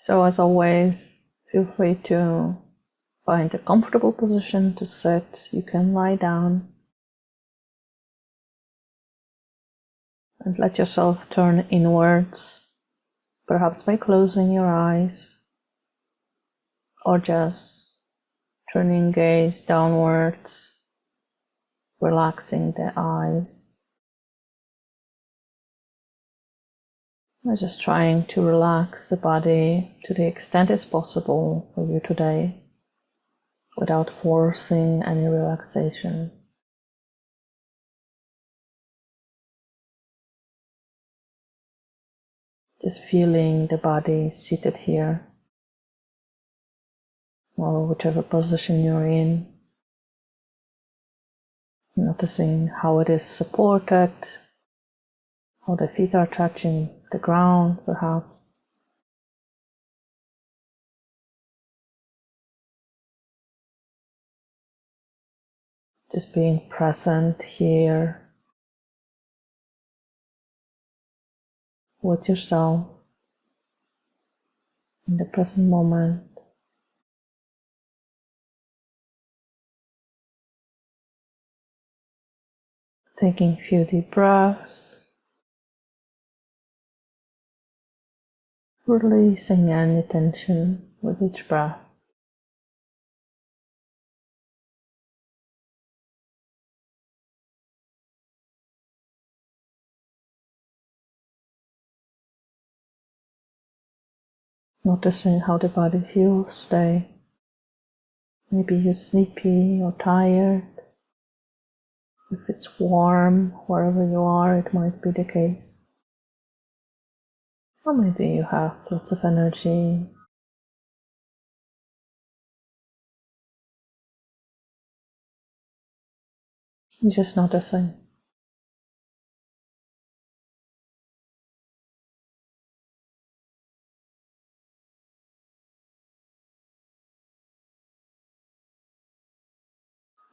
So as always, feel free to find a comfortable position to sit. You can lie down and let yourself turn inwards, perhaps by closing your eyes or just turning gaze downwards, relaxing the eyes. I'm just trying to relax the body to the extent it's possible for you today without forcing any relaxation. Just feeling the body seated here, or whichever position you're in. Noticing how it is supported, how the feet are touching the ground, perhaps. Just being present here with yourself in the present moment. Taking a few deep breaths, releasing any tension with each breath. Noticing how the body feels today. Maybe you're sleepy or tired. If it's warm, wherever you are, it might be the case. Or maybe you have lots of energy. You're just noticing.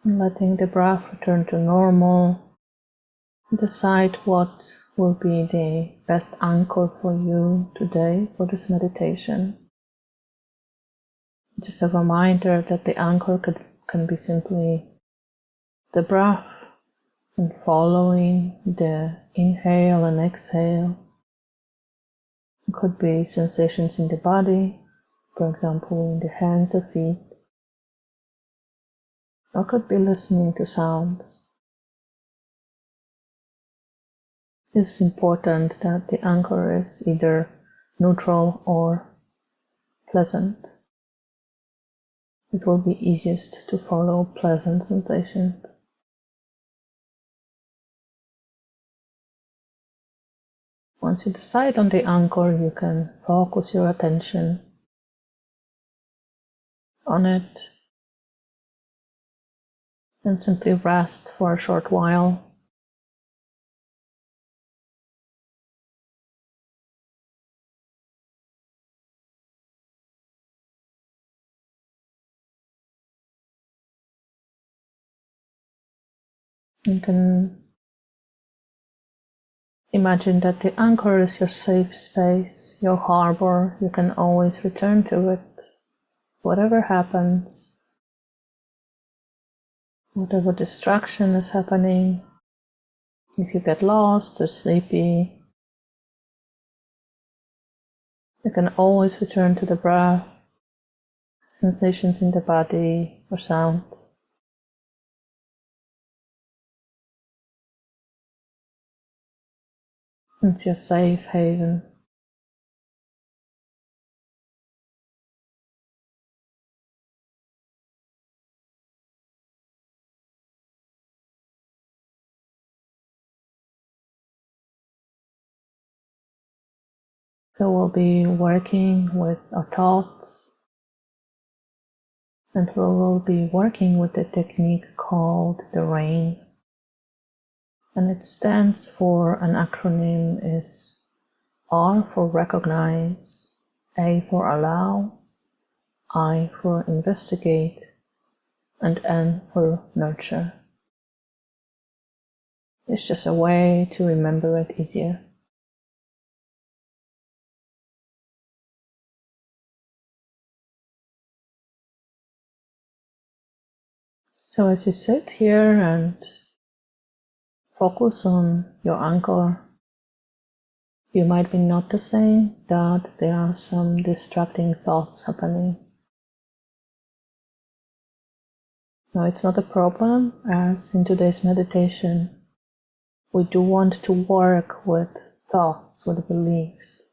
And letting the breath return to normal. Decide what will be the best anchor for you today for this meditation. Just a reminder that the anchor can be simply the breath and following the inhale and exhale. It could be sensations in the body, for example in the hands or feet. Or could be listening to sounds. It's important that the anchor is either neutral or pleasant. It will be easiest to follow pleasant sensations. Once you decide on the anchor, you can focus your attention on it and simply rest for a short while. You can imagine that the anchor is your safe space, your harbor. You can always return to it, whatever happens, whatever distraction is happening. If you get lost or sleepy, you can always return to the breath, sensations in the body, or sounds. It's your safe haven. So we'll be working with our thoughts, and we will be working with a technique called the RAIN. And it stands for, an acronym is R for recognize, A for allow, I for investigate, and N for nurture. It's just a way to remember it easier. So as you sit here and focus on your anchor, you might be noticing that there are some distracting thoughts happening. Now, it's not a problem, as in today's meditation, we do want to work with thoughts, with beliefs.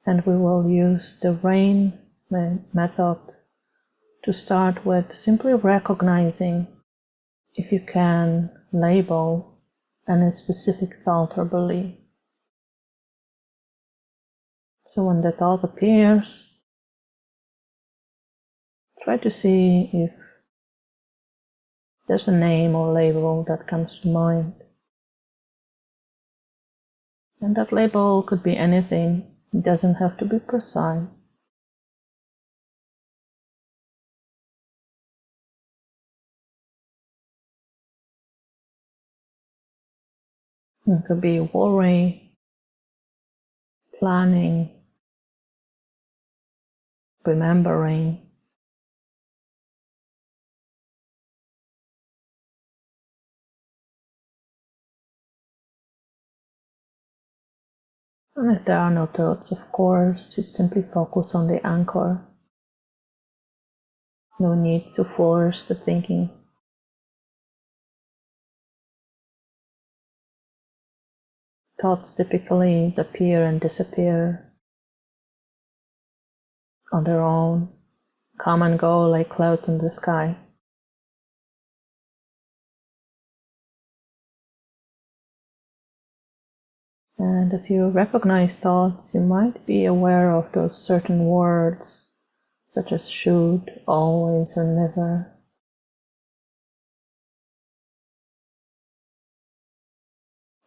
And we will use the RAIN method to start with simply recognizing if you can label any specific thought or belief. So when the thought appears, try to see if there's a name or label that comes to mind. And that label could be anything. It doesn't have to be precise. It could be worry, planning, remembering. And if there are no thoughts, of course, just simply focus on the anchor. No need to force the thinking. Thoughts typically appear and disappear on their own, come and go like clouds in the sky. And as you recognize thoughts, you might be aware of those certain words, such as should, always, or never.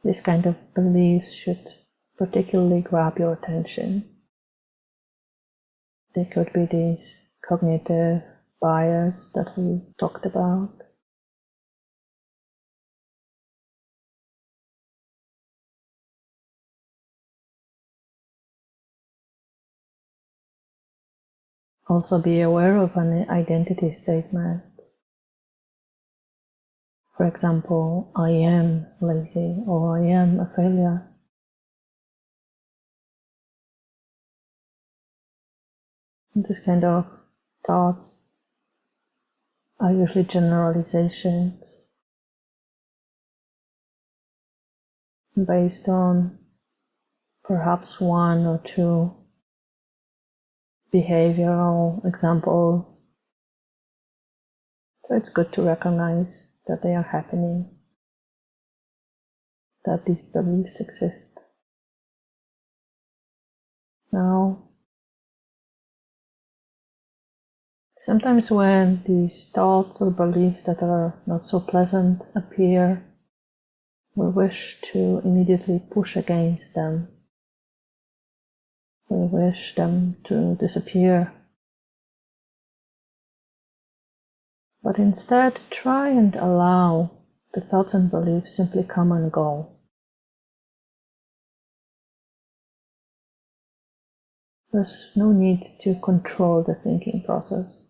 These kind of beliefs should particularly grab your attention. They could be these cognitive bias that we talked about. Also be aware of an identity statement. For example, I am lazy or I am a failure. This kind of thoughts are usually generalizations based on perhaps one or two behavioral examples. So it's good to recognize that they are happening, that these beliefs exist. Now, sometimes when these thoughts or beliefs that are not so pleasant appear, we wish to immediately push against them. We wish them to disappear. But instead, try and allow the thoughts and beliefs simply come and go. There's no need to control the thinking process.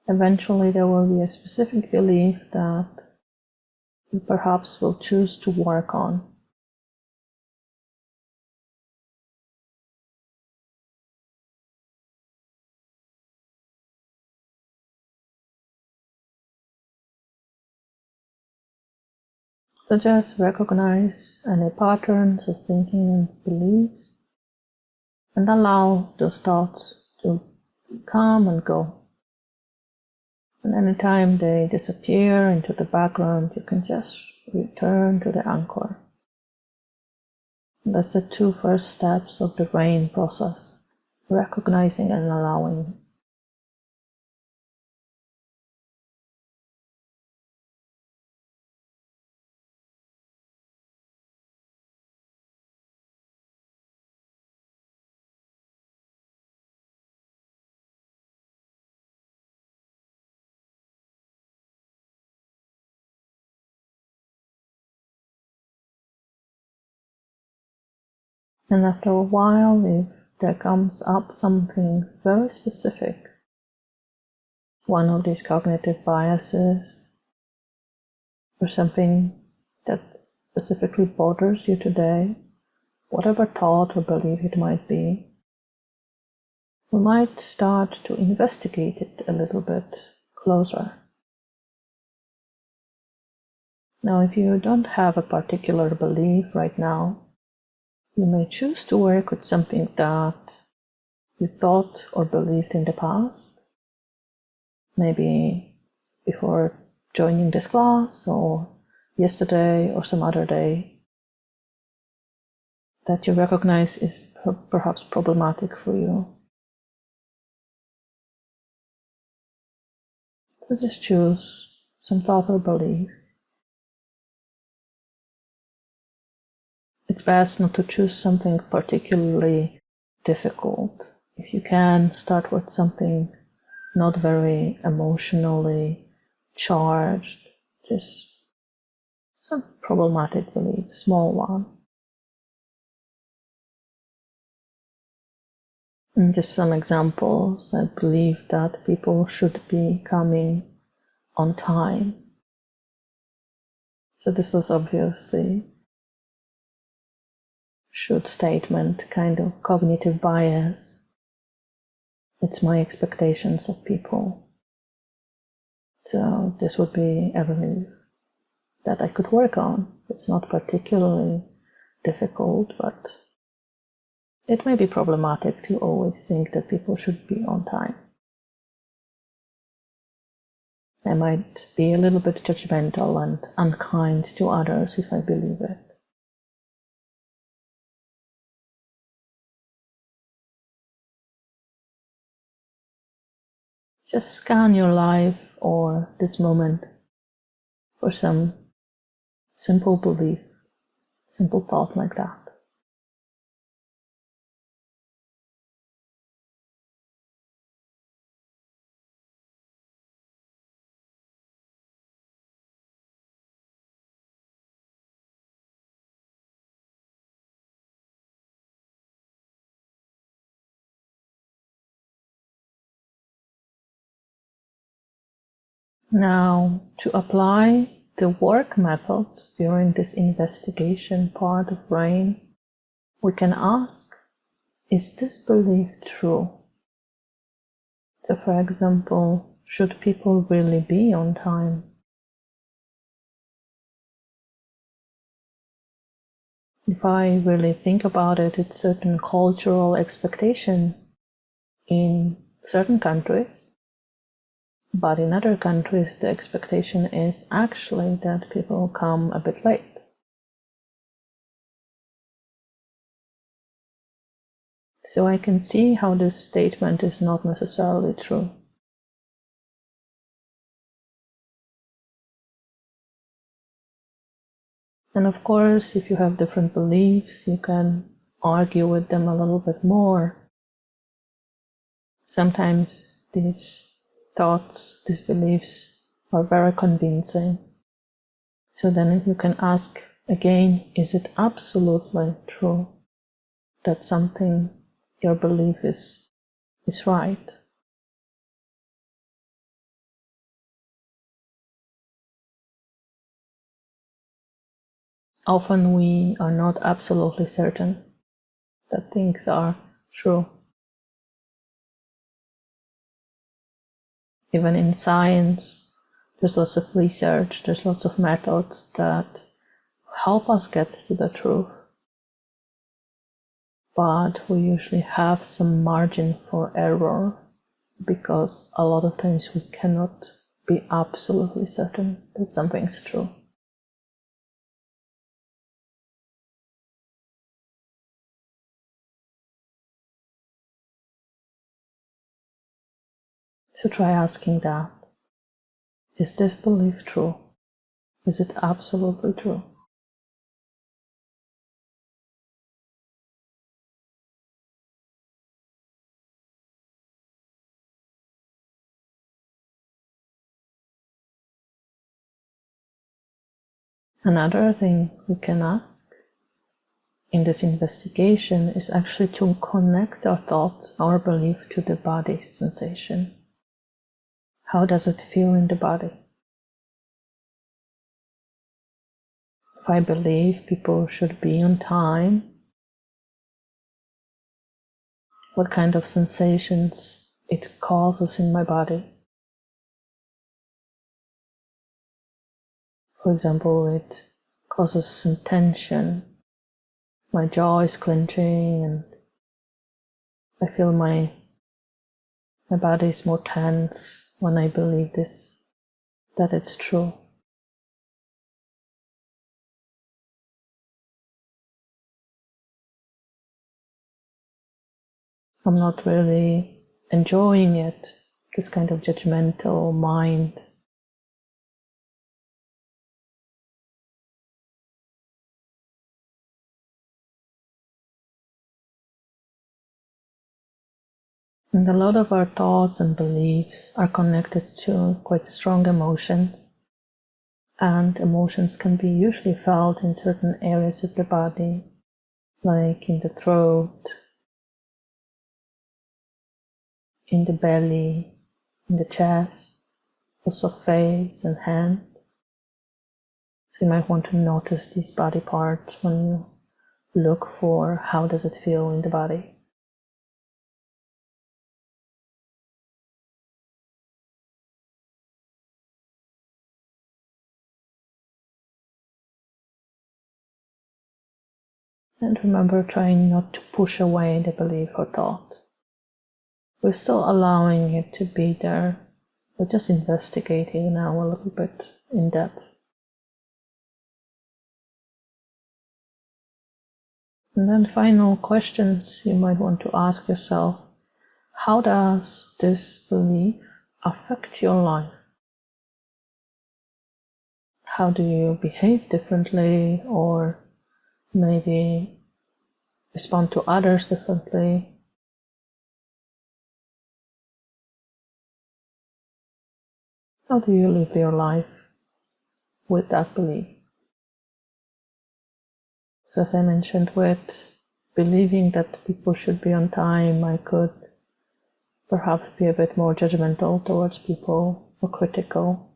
Eventually, there will be a specific belief that you perhaps will choose to work on. So just recognize any patterns of thinking and beliefs and allow those thoughts to come and go. And anytime they disappear into the background, you can just return to the anchor. And that's the two first steps of the RAIN process, recognizing and allowing. And after a while, if there comes up something very specific, one of these cognitive biases, or something that specifically bothers you today, whatever thought or belief it might be, we might start to investigate it a little bit closer. Now, if you don't have a particular belief right now, you may choose to work with something that you thought or believed in the past, maybe before joining this class or yesterday or some other day, that you recognize is perhaps problematic for you. So just choose some thought or belief. It's best not to choose something particularly difficult. If you can, start with something not very emotionally charged, just some problematic belief, small one. And just some examples. I believe that people should be coming on time. So this is obviously should statement, kind of cognitive bias. It's my expectations of people. So this would be a belief that I could work on. It's not particularly difficult, but it may be problematic to always think that people should be on time. I might be a little bit judgmental and unkind to others if I believe it. Just scan your life or this moment for some simple belief, simple thought like that. Now, to apply the work method during this investigation part of brain, we can ask, is this belief true? So, for example, should people really be on time? If I really think about it, it's certain cultural expectation in certain countries. But in other countries, the expectation is actually that people come a bit late. So I can see how this statement is not necessarily true. And of course, if you have different beliefs, you can argue with them a little bit more. Sometimes these thoughts, these beliefs are very convincing. So then you can ask again, is it absolutely true that something, your belief is right? Often we are not absolutely certain that things are true. Even in science, there's lots of research, there's lots of methods that help us get to the truth. But we usually have some margin for error because a lot of times we cannot be absolutely certain that something's true. So try asking that. Is this belief true? Is it absolutely true? Another thing we can ask in this investigation is actually to connect our thought, our belief to the body sensation. How does it feel in the body? If I believe people should be on time, what kind of sensations it causes in my body? For example, it causes some tension. My jaw is clenching and I feel my body is more tense when I believe this, that it's true. I'm not really enjoying it, this kind of judgmental mind. And a lot of our thoughts and beliefs are connected to quite strong emotions. And emotions can be usually felt in certain areas of the body, like in the throat, in the belly, in the chest, also face and hand. So you might want to notice these body parts when you look for how does it feel in the body. And remember, trying not to push away the belief or thought. We're still allowing it to be there. We're just investigating now a little bit in depth. And then final questions you might want to ask yourself. How does this belief affect your life? How do you behave differently, or maybe respond to others differently? How do you live your life with that belief? So as I mentioned, with believing that people should be on time, I could perhaps be a bit more judgmental towards people, or critical,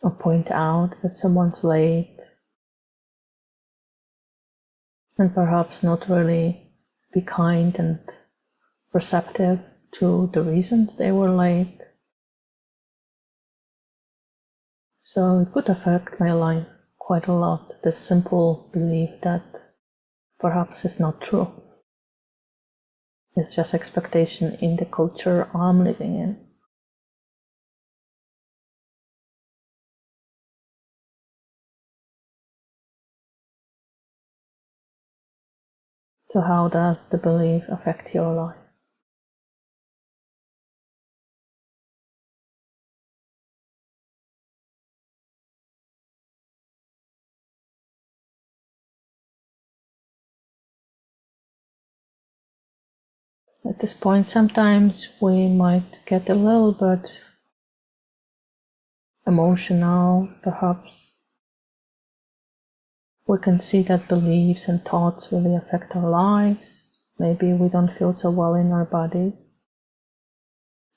or point out that someone's late, and perhaps not really be kind and receptive to the reasons they were late. So it could affect my life quite a lot, this simple belief that perhaps is not true. It's just expectation in the culture I'm living in. So how does the belief affect your life? At this point, sometimes we might get a little bit emotional, perhaps. We can see that beliefs and thoughts really affect our lives. Maybe we don't feel so well in our bodies.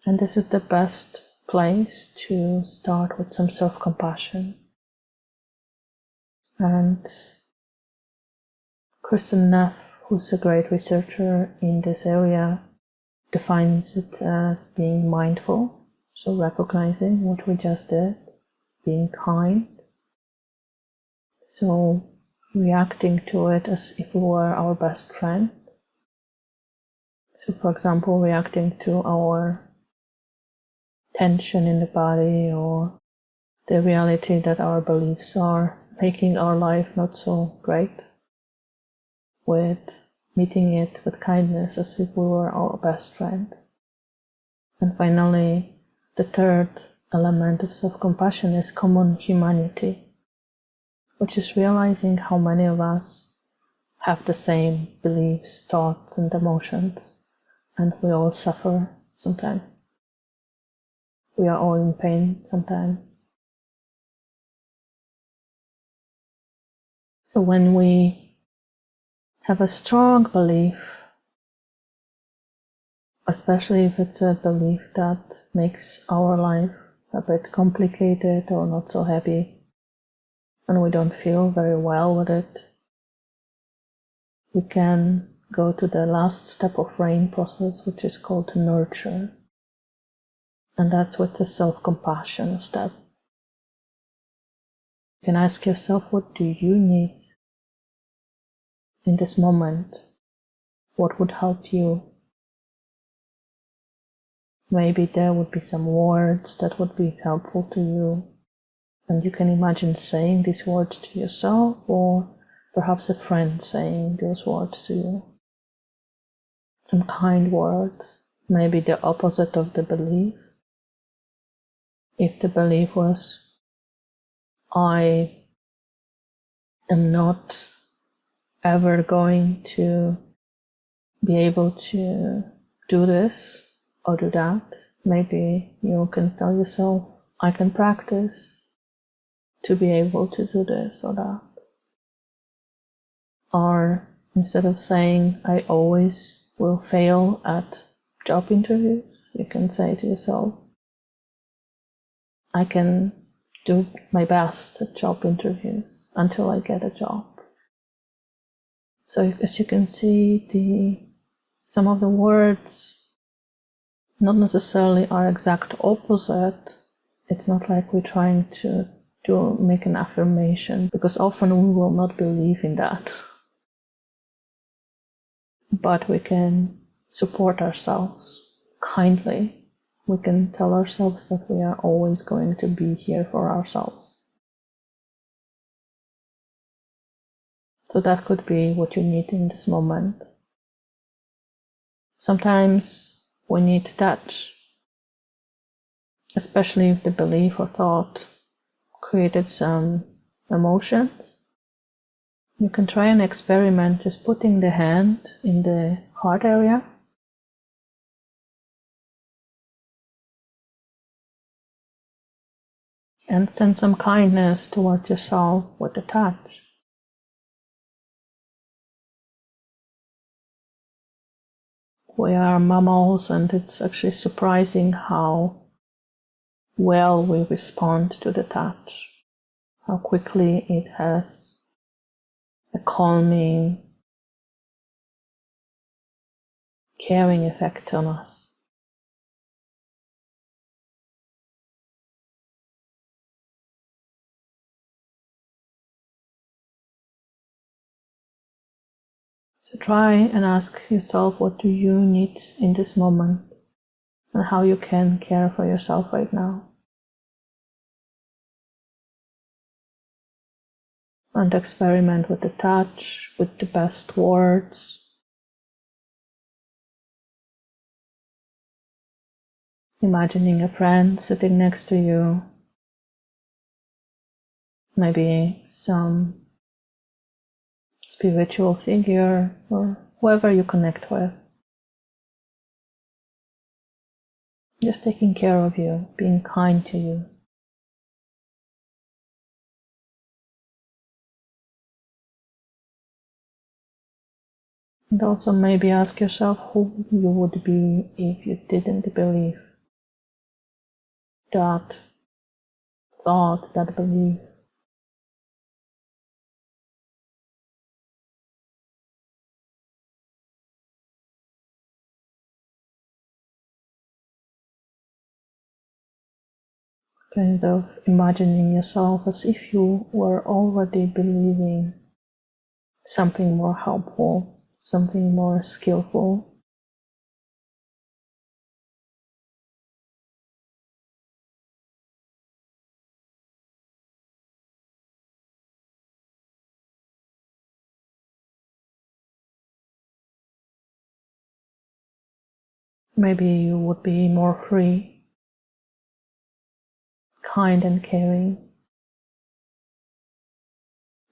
And this is the best place to start with some self-compassion. And Kristen Neff, who's a great researcher in this area, defines it as being mindful, so recognizing what we just did, being kind, so reacting to it as if we were our best friend. So for example, reacting to our tension in the body, or the reality that our beliefs are making our life not so great, with meeting it with kindness as if we were our best friend. And finally, the third element of self-compassion is common humanity, which is realizing how many of us have the same beliefs, thoughts, and emotions, and we all suffer sometimes. We are all in pain sometimes. So when we have a strong belief, especially if it's a belief that makes our life a bit complicated or not so happy, and we don't feel very well with it, we can go to the last step of RAIN process, which is called nurture. And that's with the self-compassion step. You can ask yourself, what do you need in this moment? What would help you? Maybe there would be some words that would be helpful to you. And you can imagine saying these words to yourself, or perhaps a friend saying those words to you. Some kind words, maybe the opposite of the belief. If the belief was, I am not ever going to be able to do this or do that, maybe you can tell yourself, I can practice to be able to do this or that. Or instead of saying, I always will fail at job interviews, you can say to yourself, I can do my best at job interviews until I get a job. So as you can see, some of the words not necessarily are exact opposite. It's not like we're trying to make an affirmation, because often we will not believe in that. But we can support ourselves kindly. We can tell ourselves that we are always going to be here for ourselves. So that could be what you need in this moment. Sometimes we need touch, especially if the belief or thought created some emotions. You can try an experiment just putting the hand in the heart area. And send some kindness towards yourself with the touch. We are mammals, and it's actually surprising how well we respond to the touch, how quickly it has a calming, caring effect on us. So try and ask yourself, what do you need in this moment, and how you can care for yourself right now. And experiment with the touch, with the best words. Imagining a friend sitting next to you, maybe some spiritual figure or whoever you connect with. Just taking care of you, being kind to you. And also maybe ask yourself who you would be if you didn't believe that thought, that belief. Kind of imagining yourself as if you were already believing something more helpful, something more skillful. Maybe you would be more free, kind and caring,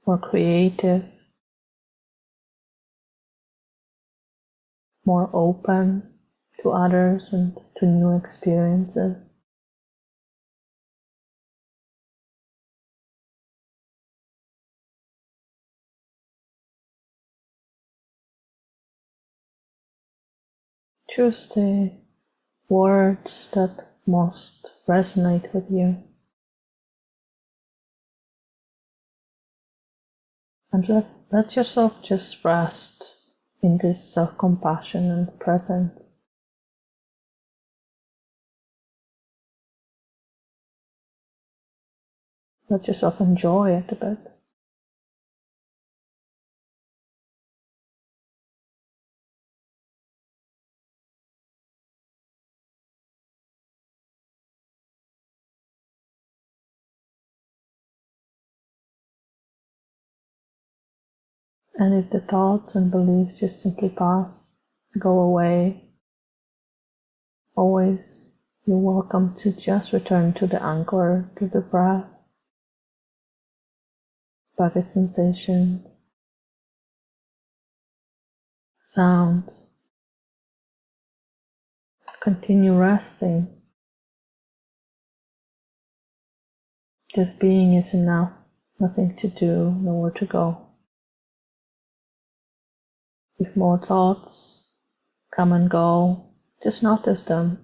more creative, more open to others and to new experiences. choose the words that most resonate with you. And let yourself just rest in this self-compassion and presence. Let yourself enjoy it a bit. And if the thoughts and beliefs just simply pass, go away, always you're welcome to just return to the anchor, to the breath, body sensations, sounds. Continue resting. Just being is enough. Nothing to do, nowhere to go. If more thoughts come and go, just notice them.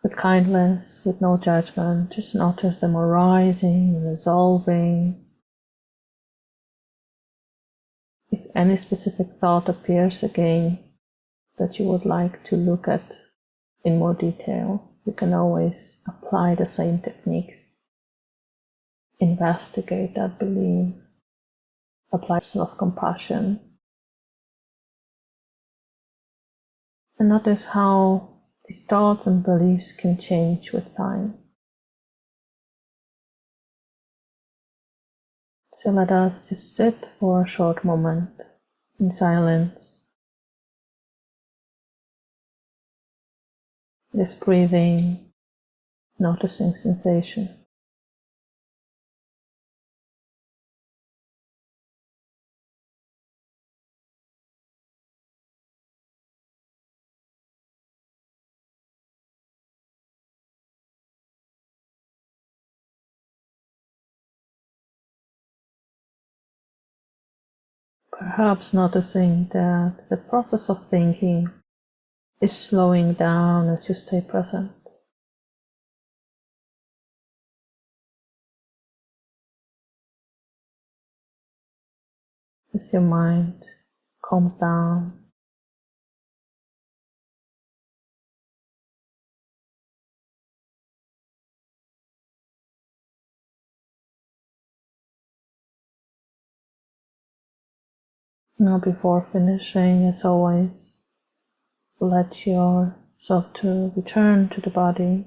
With kindness, with no judgment, just notice them arising, resolving. If any specific thought appears again that you would like to look at in more detail, you can always apply the same techniques. Investigate that belief, apply self-compassion, and notice how these thoughts and beliefs can change with time. So let us just sit for a short moment in silence, just breathing, noticing sensation. Perhaps noticing that the process of thinking is slowing down as you stay present. As your mind calms down, now before finishing, as always, let yourself to return to the body.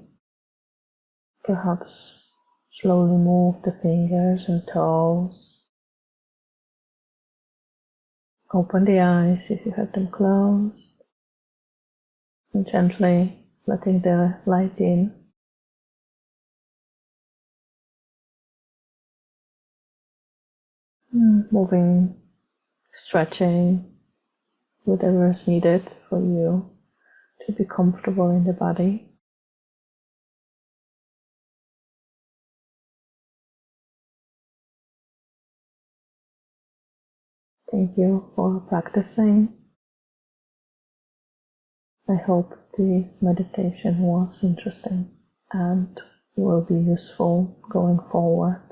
Perhaps slowly move the fingers and toes. Open the eyes if you have them closed. And gently letting the light in. Moving, stretching, whatever is needed for you to be comfortable in the body. Thank you for practicing. I hope this meditation was interesting and will be useful going forward.